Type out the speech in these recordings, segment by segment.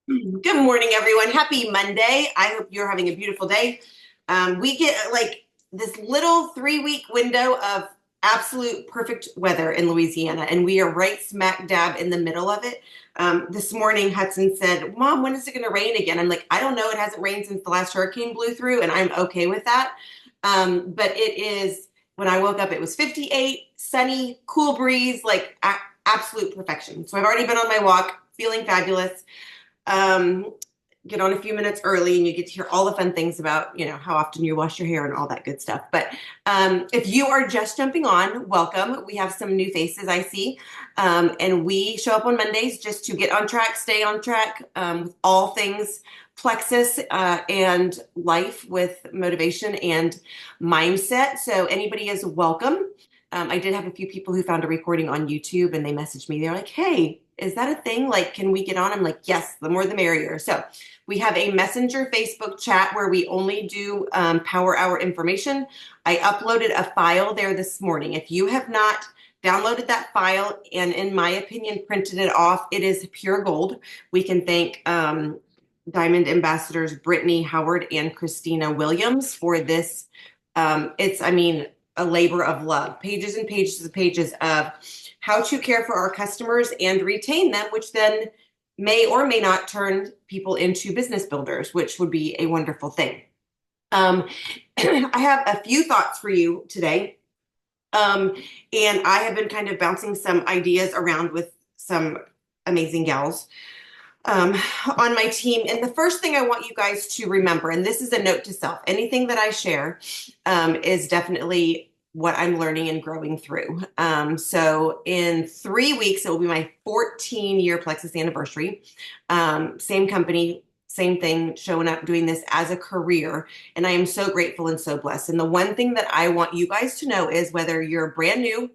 Good morning, everyone. Happy Monday. I hope you're having a beautiful day. We get like this little 3 week window of absolute perfect weather in Louisiana, and we are right smack dab in the middle of it. This morning, Hudson said, Mom, when is it going to rain again? I'm like, I don't know. It hasn't rained since the last hurricane blew through, and I'm okay with that. But it is, when I woke up, it was 58, sunny, cool breeze, like absolute perfection. So I've already been on my walk, feeling fabulous. um, get on a few minutes early and you get to hear all the fun things about, how often you wash your hair and all that good stuff. But if you are just jumping on, welcome. We have some new faces I see. And we show up on Mondays just to get on track, stay on track with all things Plexus and life with motivation and mindset. So anybody is welcome. I did have a few people who found a recording on YouTube and they messaged me. They're like, hey, is that a thing? Like, can we get on? I'm like, yes, the more the merrier. So we have a messenger Facebook chat where we only do power hour information. I uploaded a file there this morning. If you have not downloaded that file and, in my opinion, printed it off, it is pure gold. We can thank Diamond Ambassadors Brittany Howard and Christina Williams for this. I mean, a labor of love, pages and pages and pages of how to care for our customers and retain them, which then may or may not turn people into business builders, which would be a wonderful thing. I have a few thoughts for you today. And I have been kind of bouncing some ideas around with some amazing gals on my team. And the first thing I want you guys to remember, and this is a note to self, anything that I share is definitely what I'm learning and growing through. So in 3 weeks, it will be my 14-year Plexus anniversary. Same company, same thing, showing up, doing this as a career. And I am so grateful and so blessed. And the one thing that I want you guys to know is whether you're brand new,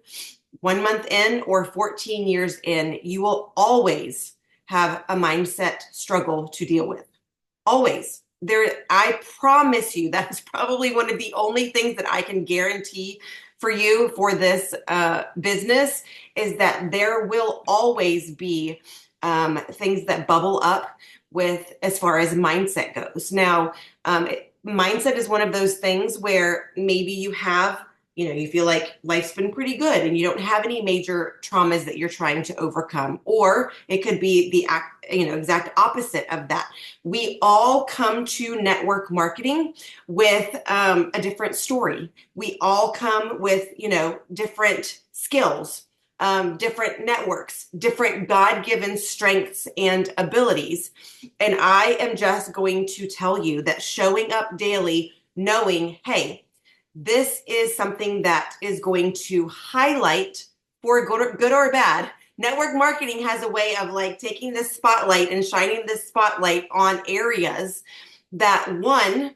1 month in, or 14 years in, you will always have a mindset struggle to deal with. Always. I promise you, that's probably one of the only things that I can guarantee for you for this business is that there will always be things that bubble up with as far as mindset goes. Now, mindset is one of those things where maybe you feel like life's been pretty good and you don't have any major traumas that you're trying to overcome. Or it could be the exact opposite of that. We all come to network marketing with a different story. We all come with, different skills, different networks, different God-given strengths and abilities. And I am just going to tell you that showing up daily, knowing, hey, this is something that is going to highlight, for good or bad. Network marketing has a way of like taking this spotlight and shining this spotlight on areas that one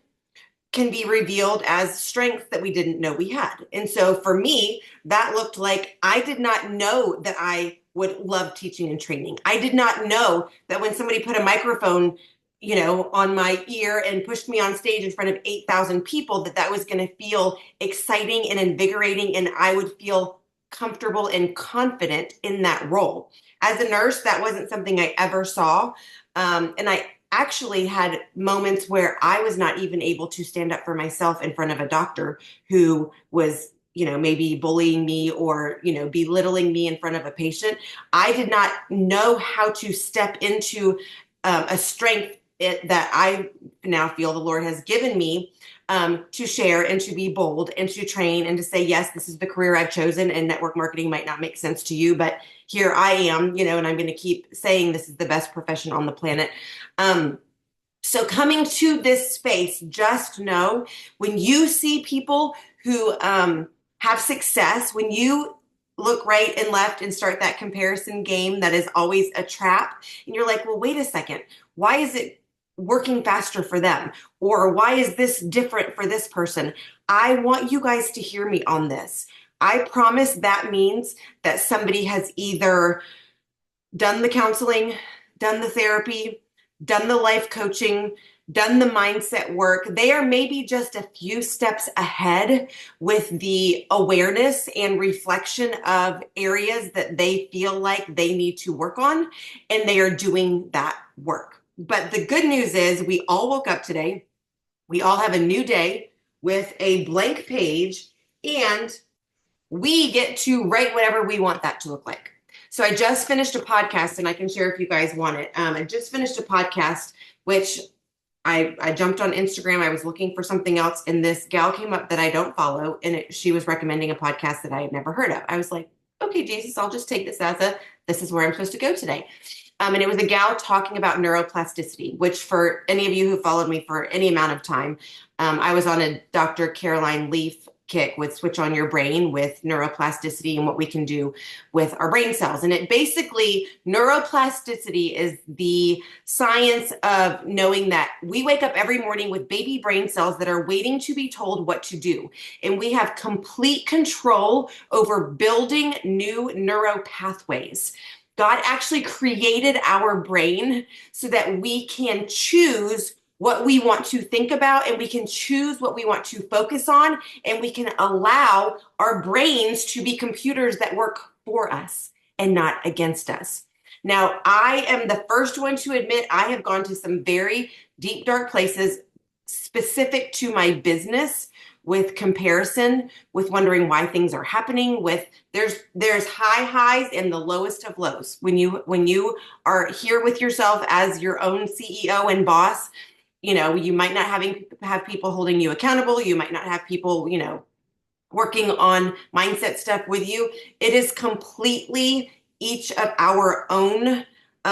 can be revealed as strengths that we didn't know we had. And so for me, that looked like I did not know that I would love teaching and training. I did not know that when somebody put a microphone on my ear and pushed me on stage in front of 8,000 people, that was going to feel exciting and invigorating, and I would feel comfortable and confident in that role. As a nurse, that wasn't something I ever saw. And I actually had moments where I was not even able to stand up for myself in front of a doctor who was maybe bullying me or, belittling me in front of a patient. I did not know how to step into a strength that I now feel the Lord has given me to share and to be bold and to train and to say, yes, this is the career I've chosen, and network marketing might not make sense to you, but here I am, and I'm going to keep saying this is the best profession on the planet. So coming to this space, just know when you see people who have success, when you look right and left and start that comparison game that is always a trap, and you're like, well, wait a second, why is it working faster for them? Or why is this different for this person? I want you guys to hear me on this. I promise that means that somebody has either done the counseling, done the therapy, done the life coaching, done the mindset work. They are maybe just a few steps ahead with the awareness and reflection of areas that they feel like they need to work on, and they are doing that work. But the good news is we all woke up today. We all have a new day with a blank page, and we get to write whatever we want that to look like. So I just finished a podcast, and I can share if you guys want it. I just finished a podcast, which I jumped on Instagram. I was looking for something else, and this gal came up that I don't follow, and she was recommending a podcast that I had never heard of. I was like, okay, Jesus, I'll just take this as this is where I'm supposed to go today. And it was a gal talking about neuroplasticity, which for any of you who followed me for any amount of time, I was on a Dr. Caroline Leaf kick with Switch on Your Brain with neuroplasticity and what we can do with our brain cells. And it basically, neuroplasticity is the science of knowing that we wake up every morning with baby brain cells that are waiting to be told what to do. And we have complete control over building new neural pathways. God actually created our brain so that we can choose what we want to think about, and we can choose what we want to focus on, and we can allow our brains to be computers that work for us and not against us. Now, I am the first one to admit I have gone to some very deep, dark places specific to my business, with comparison, with wondering why things are happening, with there's high highs and the lowest of lows. When you are here with yourself as your own CEO and boss, you might not have people holding you accountable. You might not have people, working on mindset stuff with you. It is completely each of our own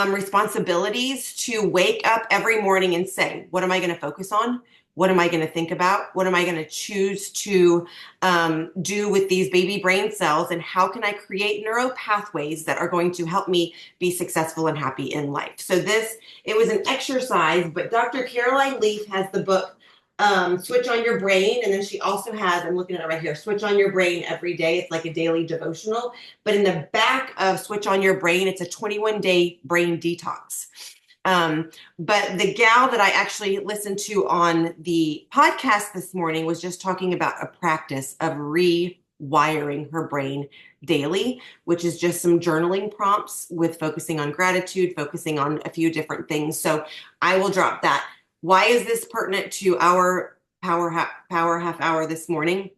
responsibilities to wake up every morning and say, what am I going to focus on? What am I going to think about? What am I going to choose to do with these baby brain cells? And how can I create neural pathways that are going to help me be successful and happy in life? So it was an exercise, but Dr. Caroline Leaf has the book, Switch on Your Brain. And then she also has, I'm looking at it right here, Switch on Your Brain every day. It's like a daily devotional. But in the back of Switch on Your Brain, it's a 21-day brain detox. But the gal that I actually listened to on the podcast this morning was just talking about a practice of rewiring her brain daily, which is just some journaling prompts with focusing on gratitude, focusing on a few different things. So I will drop that. Why is this pertinent to our power half hour this morning?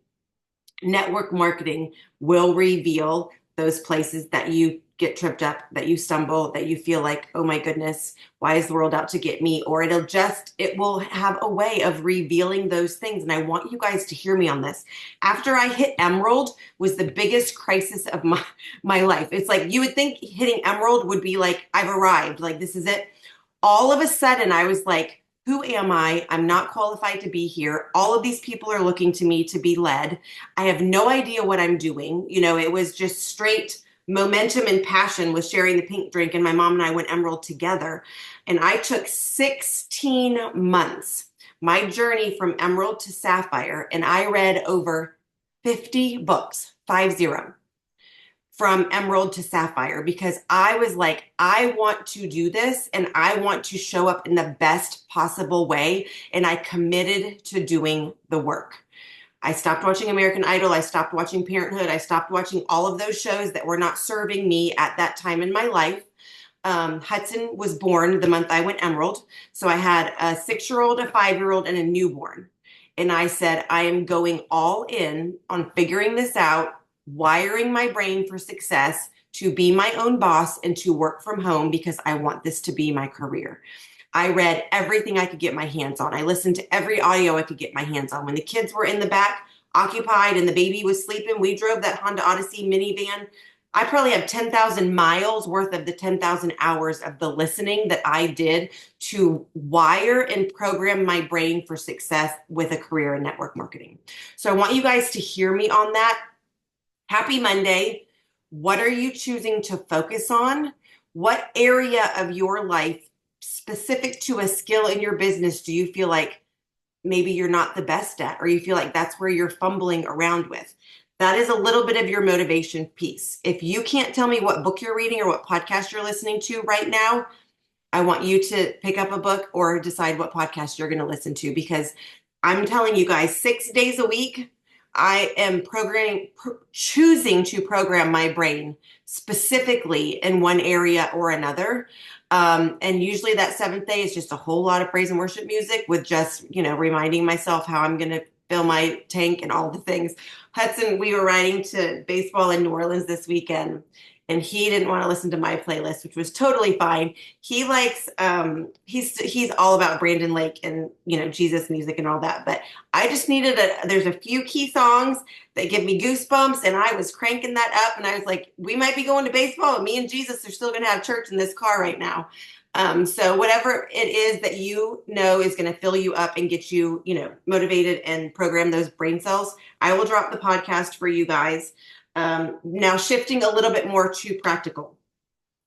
Network marketing will reveal those places that you get tripped up, that you stumble, that you feel like, oh my goodness, why is the world out to get me? Or it will have a way of revealing those things. And I want you guys to hear me on this. After I hit Emerald was the biggest crisis of my life. It's like, you would think hitting Emerald would be like, I've arrived, like this is it. All of a sudden I was like, who am I? I'm not qualified to be here. All of these people are looking to me to be led. I have no idea what I'm doing. It was just straight momentum and passion with sharing the pink drink, and my mom and I went Emerald together. And I took 16 months, my journey from Emerald to Sapphire, and I read over 50 books, 50, from Emerald to Sapphire, because I was like, I want to do this and I want to show up in the best possible way. And I committed to doing the work. I stopped watching American Idol. I stopped watching Parenthood. I stopped watching all of those shows that were not serving me at that time in my life. Hudson was born the month I went Emerald. So I had a 6-year-old, a 5-year-old, and a newborn. And I said, I am going all in on figuring this out, wiring my brain for success, to be my own boss and to work from home, because I want this to be my career. I read everything I could get my hands on. I listened to every audio I could get my hands on. When the kids were in the back occupied and the baby was sleeping, we drove that Honda Odyssey minivan. I probably have 10,000 miles worth of the 10,000 hours of the listening that I did to wire and program my brain for success with a career in network marketing. So I want you guys to hear me on that. Happy Monday. What are you choosing to focus on? What area of your life, specific to a skill in your business, do you feel like maybe you're not the best at, or you feel like that's where you're fumbling around with? That is a little bit of your motivation piece. If you can't tell me what book you're reading or what podcast you're listening to right now, I want you to pick up a book or decide what podcast you're going to listen to, because I'm telling you guys, 6 days a week, I am choosing to program my brain specifically in one area or another. And usually that seventh day is just a whole lot of praise and worship music with just, reminding myself how I'm going to fill my tank and all the things. Hudson, we were riding to baseball in New Orleans this weekend, and he didn't want to listen to my playlist, which was totally fine. He likes he's all about Brandon Lake and Jesus music and all that. But I just needed there's a few key songs that give me goosebumps, and I was cranking that up, and I was like, we might be going to baseball, and me and Jesus are still going to have church in this car right now. So whatever it is that is going to fill you up and get you, motivated and program those brain cells, I will drop the podcast for you guys. Now shifting a little bit more to practical.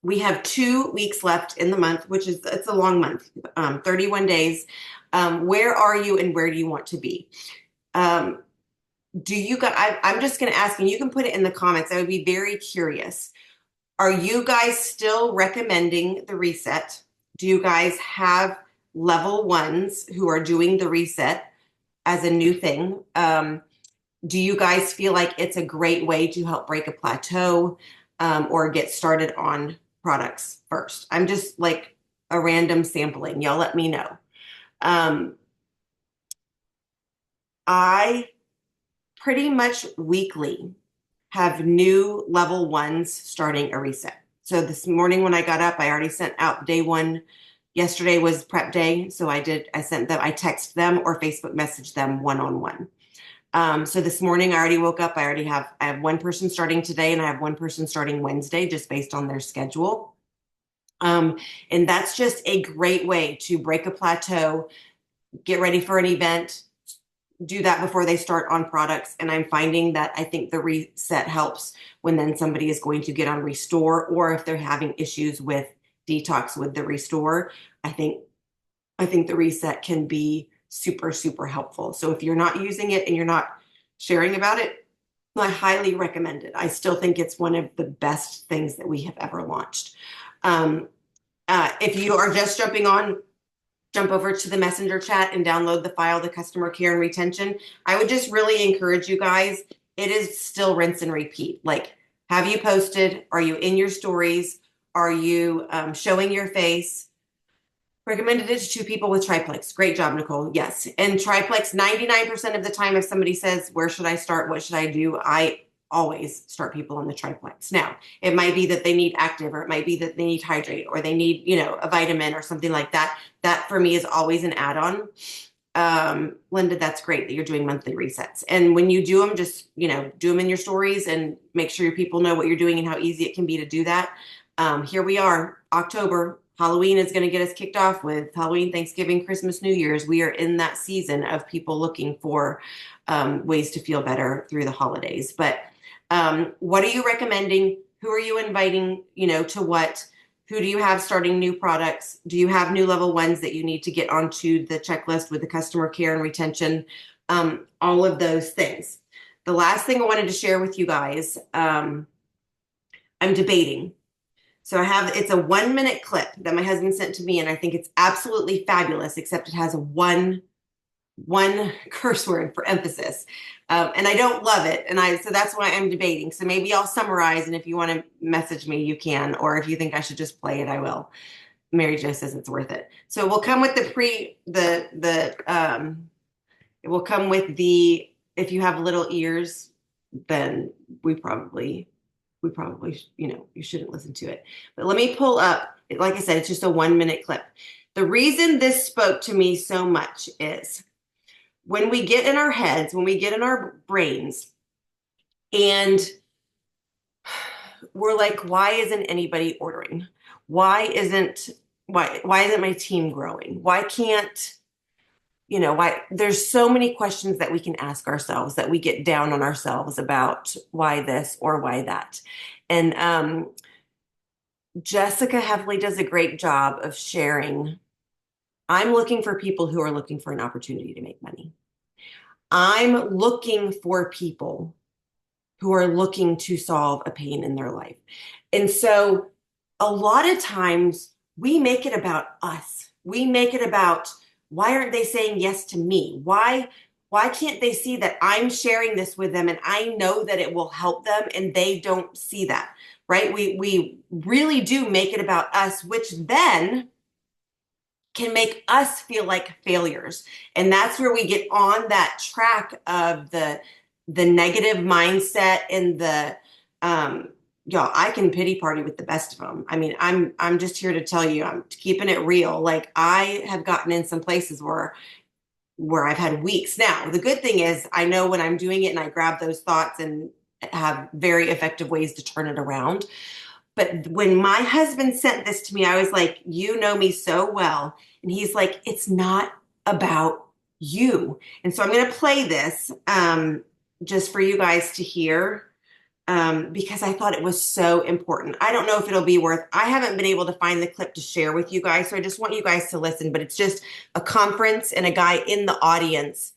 We have 2 weeks left in the month, it's a long month, 31 days. Where are you and where do you want to be? Do you guys, I'm just going to ask, and you can put it in the comments. I would be very curious. Are you guys still recommending the reset? Do you guys have level ones who are doing the reset as a new thing? Do you guys feel like it's a great way to help break a plateau or get started on products first? I'm just like a random sampling. Y'all let me know. I pretty much weekly have new level ones starting a reset. So this morning when I got up, I already sent out day one. Yesterday was prep day. So I text them or Facebook messaged them one-on-one. So this morning I already woke up. I have one person starting today and I have one person starting Wednesday just based on their schedule. And that's just a great way to break a plateau, get ready for an event, do that before they start on products. And I'm finding that I think the reset helps when then somebody is going to get on Restore, or if they're having issues with detox with the Restore, I think the reset can be super, super helpful. So if you're not using it and you're not sharing about it, I highly recommend it. I still think it's one of the best things that we have ever launched. If you are just jump over to the messenger chat and download the file, the customer care and retention. I would just really encourage you guys. It is still rinse and repeat. Like, have you posted? Are you in your stories? Are you showing your face? Recommended it to 2 people with triplex. Great job, Nicole. Yes. And triplex, 99% of the time, if somebody says, where should I start? What should I do? I always start people on the triplex. Now, it might be that they need active, or it might be that they need hydrate, or they need, a vitamin or something like that. That for me is always an add-on. Linda, that's great that you're doing monthly resets. And when you do them, just, do them in your stories and make sure your people know what you're doing and how easy it can be to do that. Here we are, October. Halloween is going to get us kicked off with Halloween, Thanksgiving, Christmas, New Year's. We are in that season of people looking for ways to feel better through the holidays. But what are you recommending? Who are you inviting, to what? Who do you have starting new products? Do you have new level ones that you need to get onto the checklist with the customer care and retention? All of those things. The last thing I wanted to share with you guys, I'm debating. So it's a 1-minute clip that my husband sent to me, and I think it's absolutely fabulous, except it has one curse word for emphasis. And I don't love it. So that's why I'm debating. So maybe I'll summarize, and if you want to message me, you can, or if you think I should just play it, I will. Mary Jo says it's worth it. So we'll come with it will come with if you have little ears, then we probably, you shouldn't listen to it. But let me pull up, like I said, it's just a 1-minute clip. The reason this spoke to me so much is when we get in our heads, when we get in our brains, and we're like, why isn't anybody ordering? Why isn't my team growing? Why can't, there's so many questions that we can ask ourselves that we get down on ourselves about why this or why that. And Jessica Heffley does a great job of sharing. I'm looking for people who are looking for an opportunity to make money. I'm looking for people who are looking to solve a pain in their life. And so a lot of times we make it about us. We make it about, why aren't they saying yes to me? Why why can't they see that I'm sharing this with them and I know that it will help them and they don't see that, right? We really do make it about us, which then can make us feel like failures. And that's where we get on that track of the negative mindset and the y'all, I can pity party with the best of them. I mean, I'm just here to tell you, I'm keeping it real. Like I have gotten in some places where I've had weeks. Now, the good thing is I know when I'm doing it and I grab those thoughts and have very effective ways to turn it around. But when my husband sent this to me, I was like, you know me so well. And he's like, it's not about you. And so I'm going to play this just for you guys to hear because I thought it was so important. I don't know if it'll be worth, I haven't been able to find the clip to share with you guys. So I just want you guys to listen, but it's just a conference and a guy in the audience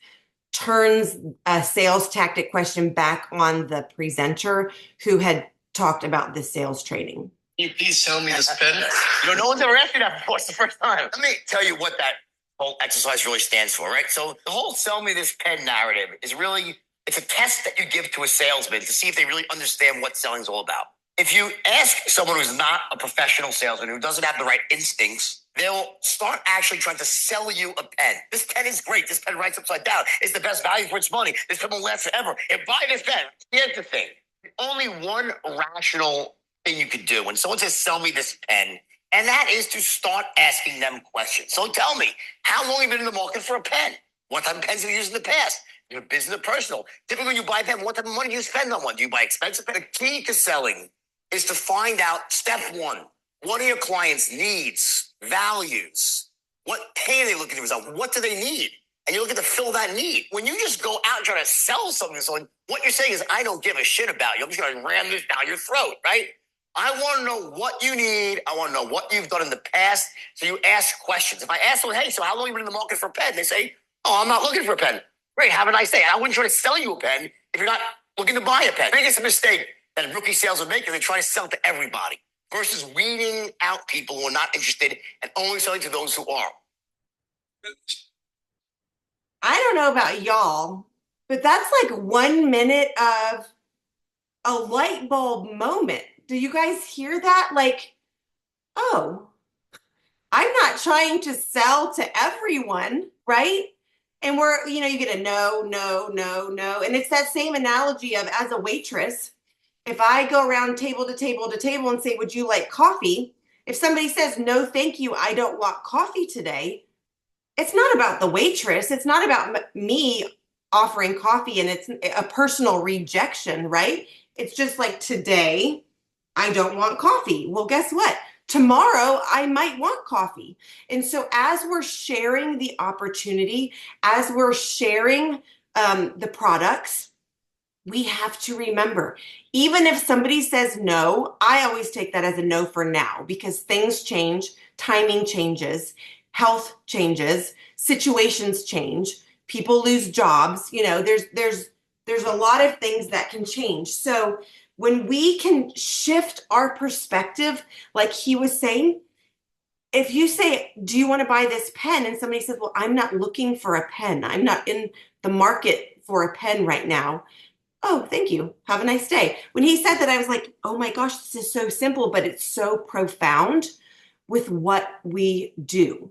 turns a sales tactic question back on the presenter who had talked about this sales training. Can you please sell me this pen? No one's ever asked me that before. It's the first time. Let me tell you what that whole exercise really stands for, right? So the whole sell me this pen narrative is really, it's a test that you give to a salesman to see if they really understand what selling is all about. If you ask someone who's not a professional salesman, who doesn't have the right instincts, they'll start actually trying to sell you a pen. This pen is great. This pen writes upside down. It's the best value for its money. This pen will last forever. And buy this pen. Here's the thing. Only one rational thing you could do when someone says, sell me this pen, and that is to start asking them questions. So tell me, how long have you been in the market for a pen? What type of pens have you used in the past? Your business or personal? Typically, when you buy a pen, what type of money do you spend on one? Do you buy expensive pen? The key to selling is to find out, step one, what are your clients' needs, values? What pay are they looking to resolve? What do they need? And you're looking to fill that need. When you just go out and try to sell something to someone, what you're saying is, I don't give a shit about you. I'm just going to ram this down your throat, right? I want to know what you need. I want to know what you've done in the past. So you ask questions. If I ask someone, hey, so how long have you been in the market for a pen? They say, oh, I'm not looking for a pen. Great, have a nice day. I wouldn't try to sell you a pen if you're not looking to buy a pen. The biggest mistake that rookie salesmen make is they try to sell to everybody versus weeding out people who are not interested and only selling to those who are. I don't know about y'all, but that's like 1 minute of a light bulb moment. Do you guys hear that? Like, oh, I'm not trying to sell to everyone, right? And you get a no, no, no, no. And it's that same analogy of as a waitress, if I go around table to table to table and say, would you like coffee? If somebody says, no, thank you, I don't want coffee today, it's not about the waitress. It's not about me offering coffee and it's a personal rejection, right? It's just like today, I don't want coffee. Well, guess what? Tomorrow, I might want coffee. And so as we're sharing the opportunity, as we're sharing the products, we have to remember, even if somebody says no, I always take that as a no for now because things change, timing changes, health changes, situations change, people lose jobs. There's a lot of things that can change. So when we can shift our perspective, like he was saying, if you say, do you want to buy this pen? And somebody says, well, I'm not looking for a pen. I'm not in the market for a pen right now. Oh, thank you. Have a nice day. When he said that, I was like, oh my gosh, this is so simple, but it's so profound with what we do.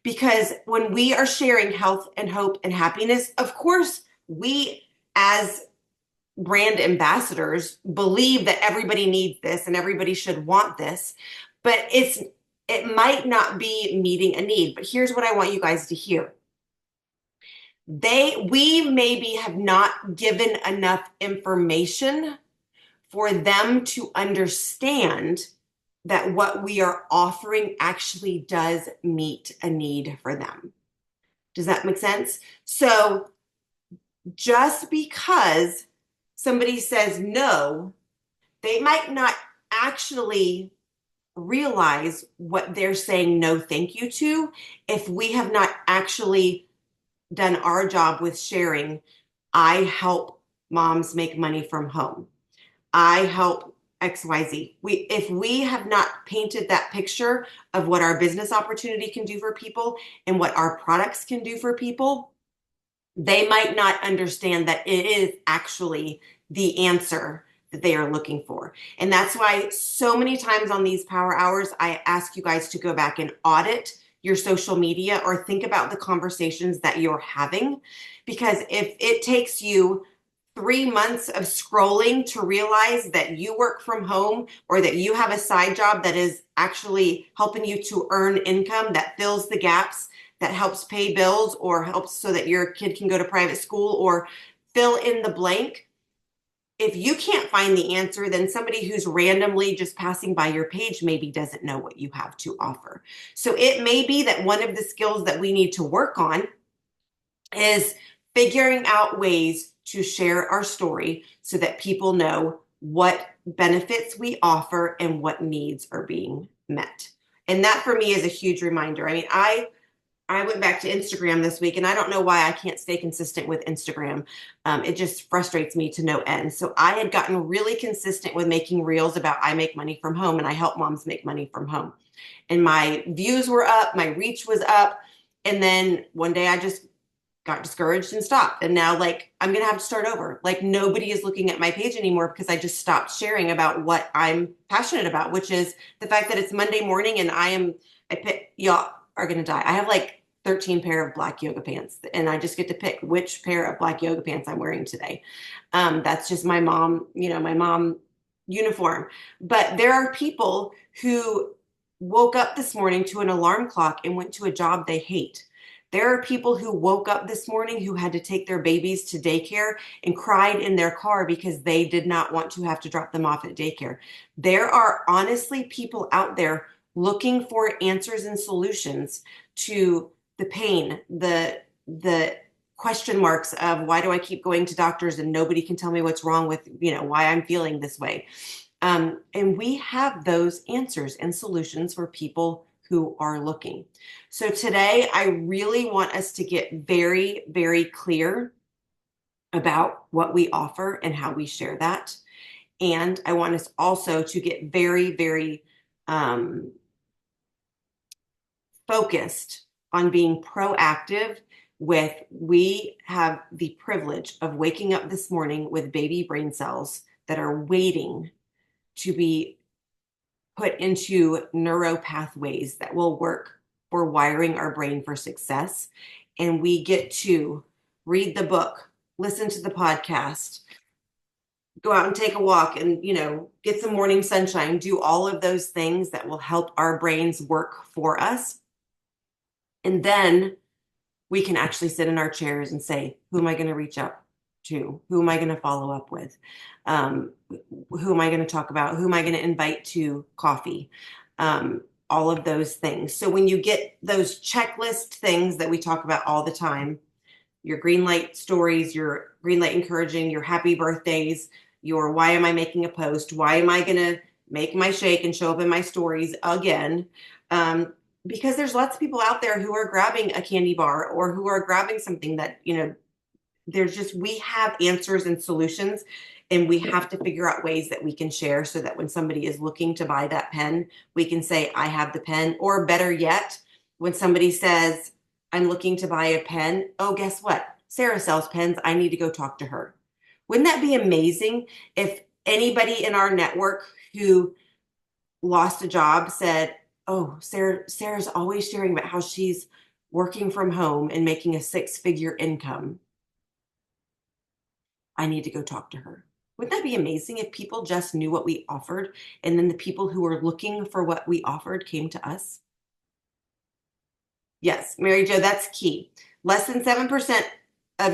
Because when we are sharing health and hope and happiness, of course, we as brand ambassadors believe that everybody needs this and everybody should want this, but it might not be meeting a need. But here's what I want you guys to hear. We maybe have not given enough information for them to understand that what we are offering actually does meet a need for them. Does that make sense? So just because somebody says no, they might not actually realize what they're saying no thank you to if we have not actually done our job with sharing. I help moms make money from home. I help XYZ. If we have not painted that picture of what our business opportunity can do for people and what our products can do for people, they might not understand that it is actually the answer that they are looking for. And that's why so many times on these power hours, I ask you guys to go back and audit your social media or think about the conversations that you're having. Because if it takes you 3 months of scrolling to realize that you work from home or that you have a side job that is actually helping you to earn income that fills the gaps, that helps pay bills or helps so that your kid can go to private school or fill in the blank. If you can't find the answer, then somebody who's randomly just passing by your page maybe doesn't know what you have to offer. So it may be that one of the skills that we need to work on is figuring out ways to share our story so that people know what benefits we offer and what needs are being met. And that for me is a huge reminder. I mean, I went back to Instagram this week, and I don't know why I can't stay consistent with Instagram. It just frustrates me to no end. So I had gotten really consistent with making reels about I make money from home and I help moms make money from home. And my views were up, my reach was up. And then one day I just got discouraged and stopped. And now, like, I'm going to have to start over. Like, nobody is looking at my page anymore because I just stopped sharing about what I'm passionate about, which is the fact that it's Monday morning and y'all are going to die. I have like 13 pair of black yoga pants and I just get to pick which pair of black yoga pants I'm wearing today. That's just my mom, my mom uniform. But there are people who woke up this morning to an alarm clock and went to a job they hate. There are people who woke up this morning who had to take their babies to daycare and cried in their car because they did not want to have to drop them off at daycare. There are honestly people out there looking for answers and solutions to the pain, the question marks of why do I keep going to doctors and nobody can tell me what's wrong with, why I'm feeling this way. And we have those answers and solutions for people who are looking. So today, I really want us to get very, very clear about what we offer and how we share that. And I want us also to get very, very focused on being proactive we have the privilege of waking up this morning with baby brain cells that are waiting to be put into neuro pathways that will work for wiring our brain for success. And we get to read the book, listen to the podcast, go out and take a walk and, get some morning sunshine, do all of those things that will help our brains work for us. And then we can actually sit in our chairs and say, who am I going to reach out to? Who am I going to follow up with? Who am I going to talk about? Who am I going to invite to coffee? All of those things. So when you get those checklist things that we talk about all the time, your green light stories, your green light encouraging, your happy birthdays, your why am I making a post? Why am I going to make my shake and show up in my stories again? Because there's lots of people out there who are grabbing a candy bar or who are grabbing something that, we have answers and solutions, and we have to figure out ways that we can share so that when somebody is looking to buy that pen, we can say, I have the pen. Or better yet, when somebody says, I'm looking to buy a pen, oh, guess what? Sarah sells pens. I need to go talk to her. Wouldn't that be amazing if anybody in our network who lost a job said, oh, Sarah's always sharing about how she's working from home and making a 6-figure income. I need to go talk to her. Wouldn't that be amazing if people just knew what we offered and then the people who were looking for what we offered came to us? Yes, Mary Jo, that's key. Less than 7% of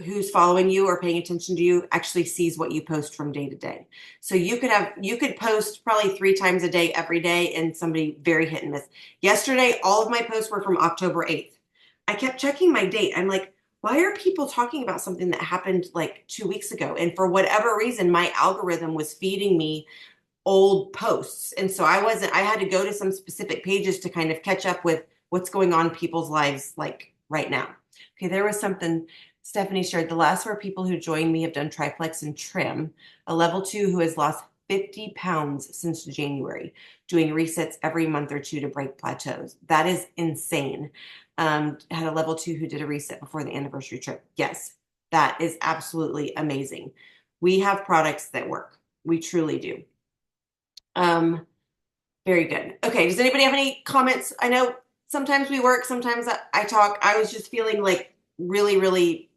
who's following you or paying attention to you actually sees what you post from day to day. So you could post probably 3 times a day every day and somebody very hit and miss. Yesterday, all of my posts were from October 8th. I kept checking my date. I'm like, why are people talking about something that happened like 2 weeks ago? And for whatever reason, my algorithm was feeding me old posts. And so I had to go to some specific pages to kind of catch up with what's going on in people's lives like right now. Okay, there was something Stephanie shared. The last 4 people who joined me have done triplex and trim. A level 2 who has lost 50 pounds since January, doing resets every month or two to break plateaus. That is insane. Had a level 2 who did a reset before the anniversary trip. Yes, that is absolutely amazing. We have products that work. We truly do. Very good. Okay, does anybody have any comments? I know sometimes we work, sometimes I talk. I was just feeling like really,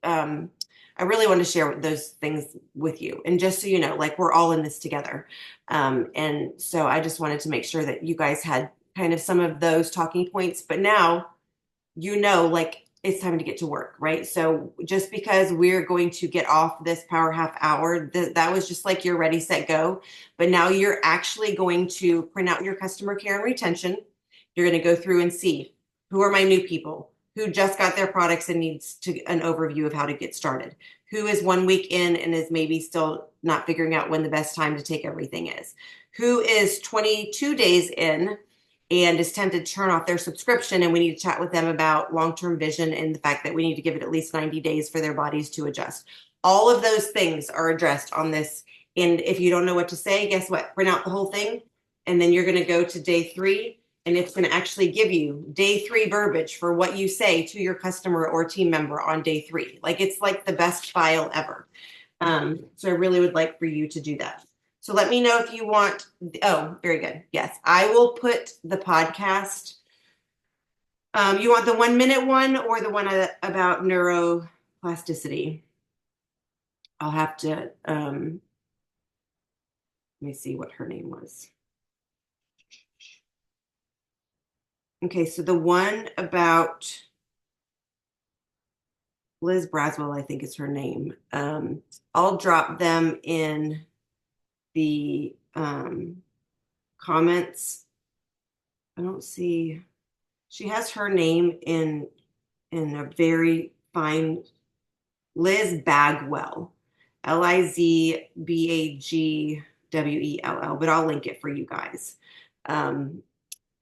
I really want to share those things with you. And just so you know, like we're all in this together. And so I just wanted to make sure that you guys had kind of some of those talking points. But now, like it's time to get to work, right? So just because we're going to get off this power half hour, that was just like you're ready, set, go. But now you're actually going to print out your customer care and retention. You're going to go through and see who are my new people, who just got their products and needs an overview of how to get started, who is 1 week in and is maybe still not figuring out when the best time to take everything is, who is 22 days in and is tempted to turn off their subscription, and we need to chat with them about long-term vision and the fact that we need to give it at least 90 days for their bodies to adjust. All of those things are addressed on this. And if you don't know what to say, guess what? Print out the whole thing, and then you're going to go to day 3, and it's going to actually give you day 3 verbiage for what you say to your customer or team member on day 3. Like it's like the best file ever. So I really would like for you to do that. So let me know if you want. Oh, very good. Yes, I will put the podcast. You want the 1 minute one or the one about neuroplasticity? I'll have to, let me see what her name was. Okay, so the one about Liz Braswell, I think is her name. I'll drop them in the comments. I don't see, she has her name in a very fine, Liz Bagwell, Lizbagwell, but I'll link it for you guys.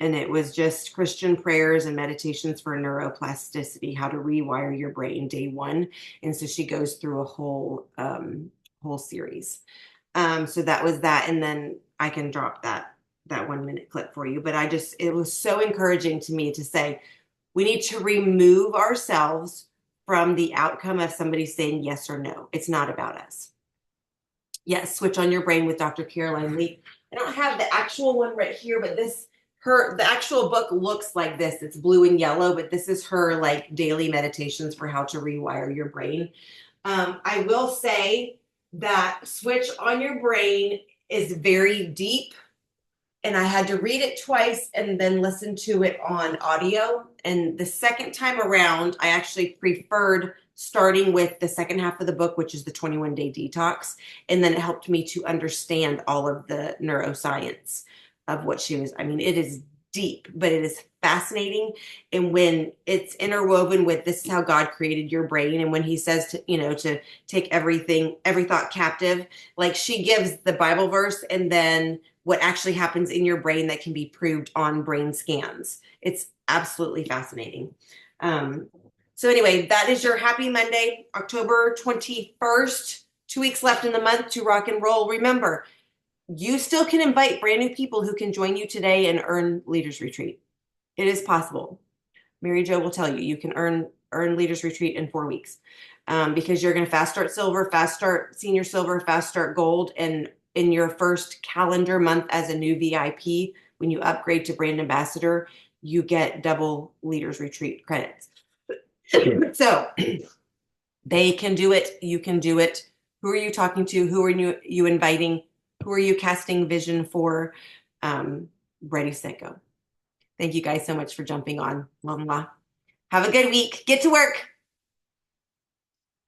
And it was just Christian prayers and meditations for neuroplasticity, how to rewire your brain, day 1. And so she goes through a whole series. So that was that. And then I can drop that 1 minute clip for you. But it was so encouraging to me to say, we need to remove ourselves from the outcome of somebody saying yes or no. It's not about us. Yes, Switch on Your Brain with Dr. Caroline Lee. I don't have the actual one right here, but the actual book looks like this. It's blue and yellow, but this is her like daily meditations for how to rewire your brain. I will say that Switch on Your Brain is very deep, and I had to read it twice and then listen to it on audio. And the second time around, I actually preferred starting with the second half of the book, which is the 21-day detox. And then it helped me to understand all of the neuroscience of what she was. I mean, it is deep, but it is fascinating. And when it's interwoven with this is how God created your brain, and when he says to take every thought captive, like she gives the Bible verse and then what actually happens in your brain that can be proved on brain scans. It's absolutely fascinating. So anyway, that is your happy Monday, October 21st, 2 weeks left in the month to rock and roll. Remember, you still can invite brand new people who can join you today and earn Leaders Retreat. It is possible. Mary Jo will tell you, you can earn Leaders Retreat in 4 weeks because you're going to fast start silver, fast start senior silver, fast start gold. And in your first calendar month as a new VIP, when you upgrade to brand ambassador, you get double Leaders Retreat credits. So they can do it. You can do it. Who are you talking to? Who are you inviting? Who are you casting vision for? Ready, set, go. Thank you guys so much for jumping on. Have a good week. Get to work.